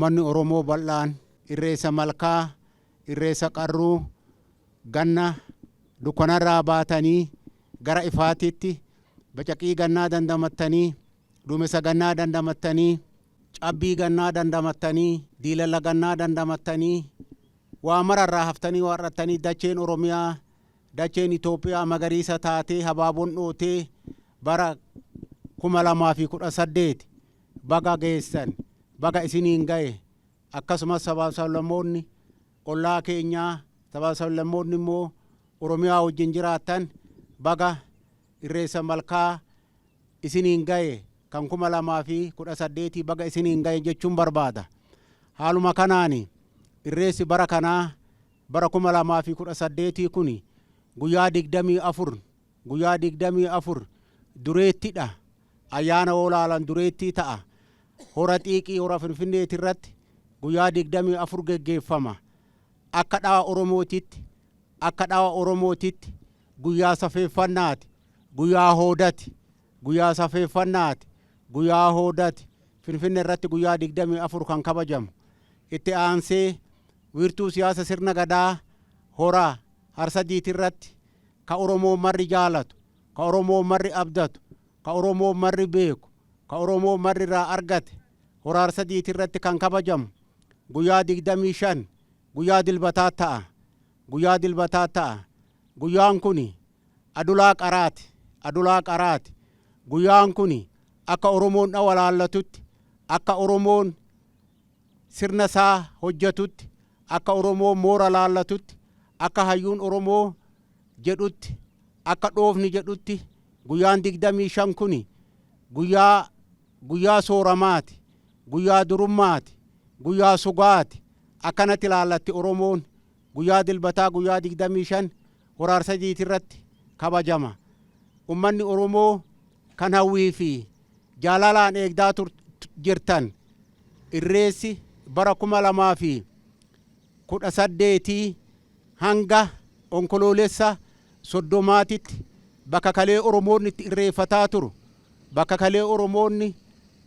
ummanni Oromoo bal'aan irreessa malkaa, irreessa qarruu ganna dukkanarraa baatanii gara ifaatitti bacaqii gannaa dandamattanii, duumessa gannaa dandamattanii, cabbii gannaa dandamattanii, diilalla gannaa dandamattanii, waa mararraa haftanii warrattanii dacheen Oromiyaa, dacheen Itoophiyaa magariisa taatee habaaboon dhootee bara 2018 baga geessan, baga isiniin gaye. Akkasumas sabaaf sablammoonni ollaa keenyaa, sabaaf sablammoonni immoo Oromiyaa wajjin jiraattan baga irreessa malkaa isiniin gaye kan 2018 baga isiniin gaye jechuun barbaada. Haaluma kanaani irreessi bara kanaa bara 2018 kuni guyyaa 24 dureettidha. Ayyaana olaalan dureettii ta'a. Hora xiiqii hora Finfinneeti irratti guyyaa 24 geggeeffama. Akka dhawa Oromootitti guyyaa safeeffannaati, guyyaa hoodati, guyyaa safeeffannaati, guyyaa hoodati. Finfinnee irratti guyyaa 24 kan kabajamu. Itti aansee wiirtuu siyaasa sirna gadaa hora Harsadiiti irratti ka Oromoo marri jaalatu, ka Oromoo marri abdatu, ka Oromoo marri beeku, ka Oromoo marri irraa argate hora Harsadiiti irratti kan kabajamu guyyaa 25 guyyaa dilbataa ta'a. Guyyaa dilbataa ta'a. Guyyaan kuni adulaa qaraati. Guyyaan kuni akka Oromoon dhawalaallatutti, akka Oromoon sirna isaa hojjetutti, akka Oromoon moora laallatutti, akka hayyuun Oromoo jedhutti, akka dhoofni jedhutti guyyaan 25 kuni guyyaa sooramaati, guyyaa durummaati, guyyaa sugaati. Akkanatti laallatti Oromoon guyyaa dilbataa guyyaa 25 hora Harsadiiti irratti kabajama. Ummanni Oromoo kan hawwii fi jaalalaan eegdaa jirtan irreessi bara 2018 hanga onkoloolessa 30titti bakka kalee Oromoonni itti irreeffataa turu, bakka kalee Oromoonni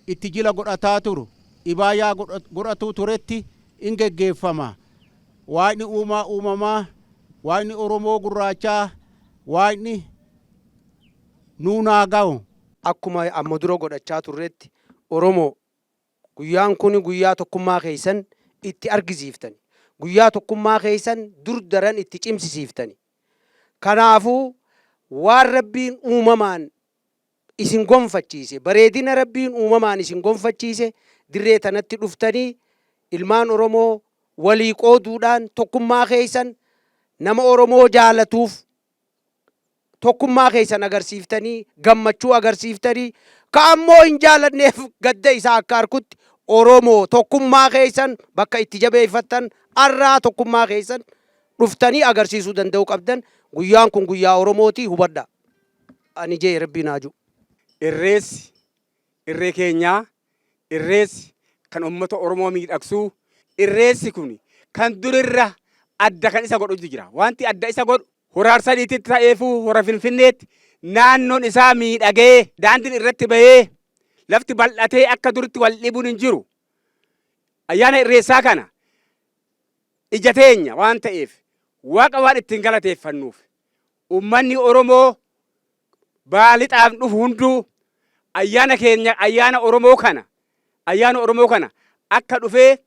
itti jila godhataa turu, ibaayaa godhatuu turetti in geggeeffama. Waaqni uumamaa, Waaqni Oromoo gurraachaa, Waaqni nuunaa ga'u. Akkuma amma dura godhachaa turretti Oromoo guyyaan kun guyyaa tokkummaa keessan itti argisiiftani. Guyyaa tokkummaa keessan dur daran itti cimsisiiftani. Kanaafuu waan Rabbiin uumamaan isin gonfachiise, bareedina Rabbiin uumamaan isin gonfachiise dirree tanatti dhuftanii ilmaan Oromoo walii qooduudhaan tokkummaa keessan nama Oromoo jaalatuuf tokkummaa keessan agarsiiftanii, gammachuu agarsiiftanii, ka ammoo hin jaalanneef gadda isaa akka harkutti Oromoo tokkummaa keessan bakka itti jabeeffattan arraa tokkummaa keessan dhuftanii agarsiisuu danda'u qabdan. Guyyaan kun guyyaa Oromooti, hubadha. Ani jee Rabbiin haa jiru. Irree keenyaa, irreessi kan uummata Oromoo miidhagsuu, irreessi kun kan durirra adda kan isa godhutu jira. Wanti adda isa godhu hora Harsadiitti ta'eefuu hora Finfinneetti naannoon isaa miidhagee daandiin irratti bahee lafti bal'atee akka duritti wal dhibuun hin jiru. Ayyaana irreessaa kana ija teenya waan ta'eef Waaqa waan ittiin galateeffannuuf uummanni Oromoo baalixaaf dhufu hunduu ayyaana keenya ayyaana Oromoo kana akka dhufee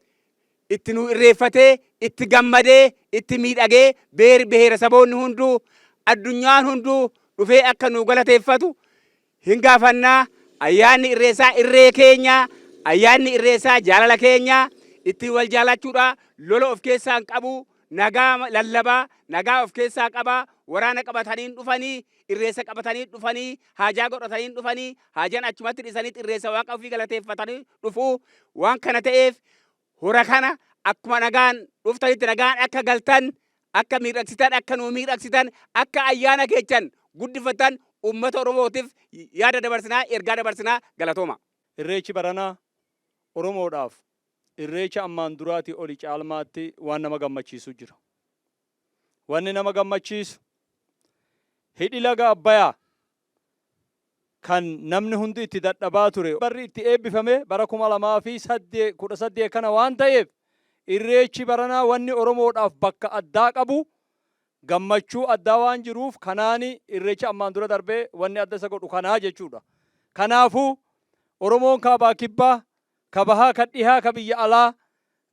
itti nu irreeffatee, itti gammadee, itti miidhagee beera saboonni hunduu addunyaan hunduu dhufee akka nu galateeffatu hin gaafannaa. Ayyaanni irreessaa irree keenya, ayyaanni irreessaa jaalala keenya, itti wal jaalachuudha, lola of keessaa hin qabu, nagaa lallabaa, nagaa of keessaa qaba, waraana qabatanii dhufanii, irreessa qabatanii dhufanii, haajaa godhatanii dhufanii, haajaan achumatti dhisanii irreessa Waaqa ofii galateeffatanii dhufuu. Waan kana ta'eef hora kana akkuma nagaan dhuftanitti nagaan akka galtan, akka miidhagsitan, akka nuu miidhagsitan, akka ayyaana keechan guddifatan uummata Oromootiif yaada dabarsinaa, ergaa dabarsinaa. Galatooma. Irreechi baranaa Oromoodhaaf irreecha ammaan duraatii oli caalmaatti waan nama gammachiisu jira. Wanni nama gammachiisu hidhi laga Abbayyaa kan namni hundi itti dadhabaa ture. Barri itti eebbifame bara 2018 kana waan ta'eef irreechi baranaa wanni Oromoodhaaf bakka addaa qabu gammachuu addaa waan jiruuf kanaani irreecha ammaan dura darbee wanni adda isa godhu kanaa jechuudha. Kanaafuu Oromoon kaabaa kibbaa ka bahaa ka dhihaa ka biyya alaa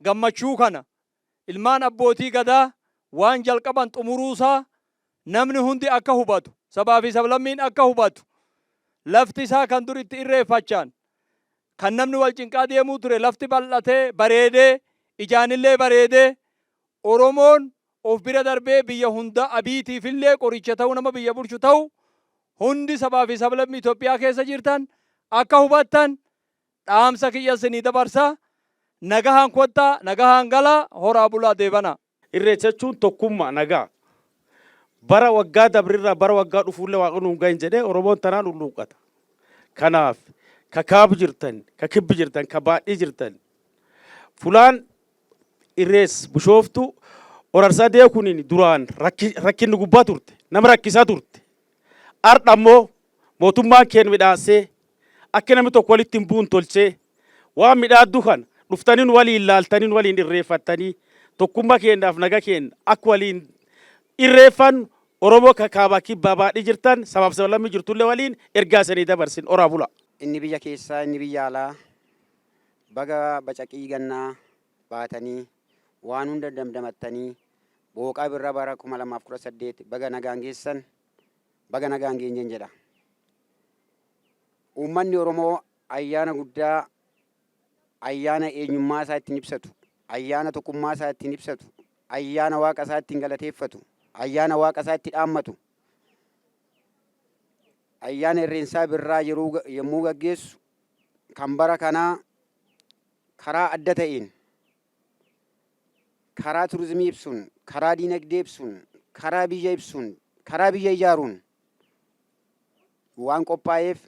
gammachuu kana ilmaan abbootii gadaa waan jalqaban xumuruusaa namni hundi akka hubatu sabaa fi sablammiin akka hubatu lafti isaa kan dur itti irreeffachaan kan namni wal cinqaa deemuu ture lafti bal'atee bareedee ijaanillee bareedee Oromoon of bira darbee biyya hunda abiitiifillee qoricha ta'u nama biyya bulchu ta'u hundi sabaa fi sablammii Itoophiyaa keessa jirtan akka hubattan dhaamsa kiyya isinii dabarsaa nagahaan kottaa nagahaan galaa horaa bulaa deebana. Irreecha jechuun tokkummaa nagaa. Bara waggaa dabrirraa bara waggaa dhufuullee waaqni nu gahin jedhee Oromoon tanaan ulluuqata. Kanaaf ka kaabu jirtan, ka kibbi jirtan, ka baadhii jirtan. Fulaan irrees bishooftu Horarsaa kuniin duraan rakkinni gubbaa turte, nama rakkisaa turte. Har'a ammoo mootummaan keenya midhaasee akka namni tokko walitti hin buun tolchee waan midhaaddu kana dhuftaniin waliin laaltaniin waliin irreeffattanii tokkummaa keenyaaf naga keenya akka waliin irreeffan Oromoo kaabaa kibbaa baadhii jirtan sabaaf sablammii jirtullee waliin ergaa isanii dabarsin oraa bula. Inni biyya keessaa inni biyya alaa baga bacaqii gannaa baatanii waan hunda damdamattanii booqaa birraa bara 2018 baga nagaan geessan baga nagaan geenyen jedha. Uummanni Oromoo ayyaana guddaa ayyaana eenyummaa isaa ittiin ibsatu, ayyaana tokkummaa isaa ittiin ibsatu, ayyaana waaqa isaa ittiin galateeffatu, ayyaana waaqa isaa itti dhaammatu, ayyaana irreensaa birraa yommuu gaggeessu kan bara kanaa karaa adda ta'een karaa turizimii ibsuun, karaa diinagdee ibsuun, karaa biyya ibsuun, karaa biyya ijaaruun waan qophaa'eef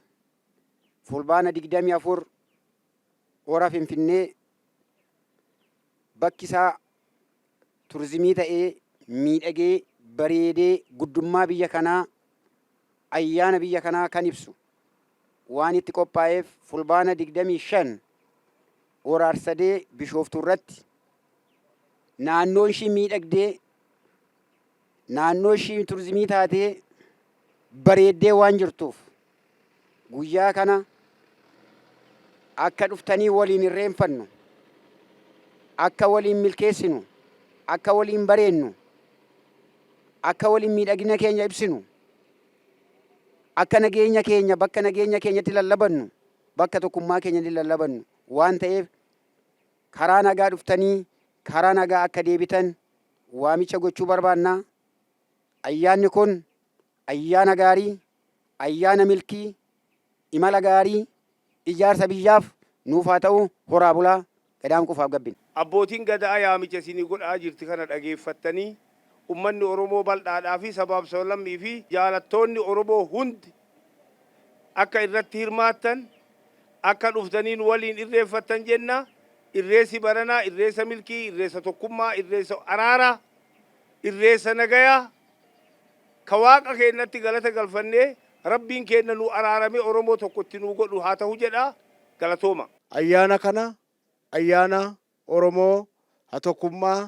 fulbaana 24 hora Finfinnee bakki isaa turizimii ta'ee miidhagee bareedee guddummaa biyya kanaa ayyaana biyya kanaa kan ibsu waan itti qophaa'eef fulbaana 25 hora Arsadee Bishooftuu irratti naannoon ishii miidhagdee naannoo ishii turizimii taatee bareeddee waan jirtuuf guyyaa kana akka dhuftanii waliin irreenfannu, akka waliin milkeessinu, akka waliin bareennu, akka waliin miidhagina keenya ibsinu, akka nageenya keenya bakka nageenya keenyatti lallabannu, bakka tokkummaa keenyatti lallabannu waan ta'eef karaa nagaa dhuftanii karaa nagaa akka deebitan waamicha gochuu barbaannaa. Ayyaanni kun ayyaana gaarii, ayyaana milkii, imala gaarii, ijaarsa biyyaaf nuuf haa ta'u horaa bulaa gadaan qufaaf gabbin. Abbootiin gadaa yaamicha isinii godhaa jirti kana dhageeffattanii ummanni Oromoo bal'aadhaa fi sabaaf sablammii fi jaalattoonni Oromoo hundi akka irratti hirmaattan akka dhuftaniin waliin irreeffattan jenna. Irreessi baranaa, irreessa milkii, irreessa tokkummaa, irreessa araaraa, irreessa nagayaa ka waaqa keenyatti galata galfannee rabbiin keenya nu araarame Oromoo tokkotti nu godhu haa ta'u jedha galatooma. Ayyaana kana ayyaana Oromoo haa tokkummaa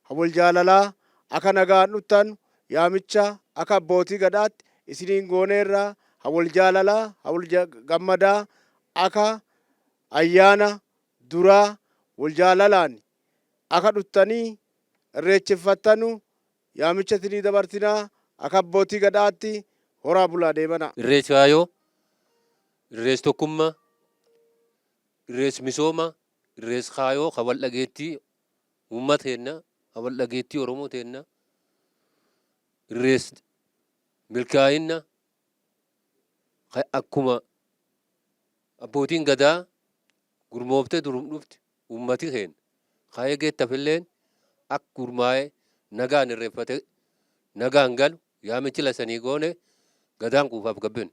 haa wal jaalalaa akka nagaan dhuftan yaamicha akka abbootii gadaatti isiniin gooneerraa haa wal jaalalaa haa wal gammadaa akka ayyaana duraa wal jaalalaan akka dhuftanii irreechiffattanu yaamicha isinii dabarsinaa akka abbootii gadaatti horaa bulaa deemana. Irreessi kaayoo, irreessi tokkummaa, irreessi misooma, irreessi kaayoo ka wal dhageettii uummata keenya, ka wal dhageettii Oromoo keenya, irreessi milkaa'inna akkuma abbootiin gadaa gurmooftee durum dhufti uummati keenya kaayee geettafilleen akka gurmaa'ee nagaan irreeffate nagaan galu yaamichi lasanii goone gadaan quufaaf gabbin.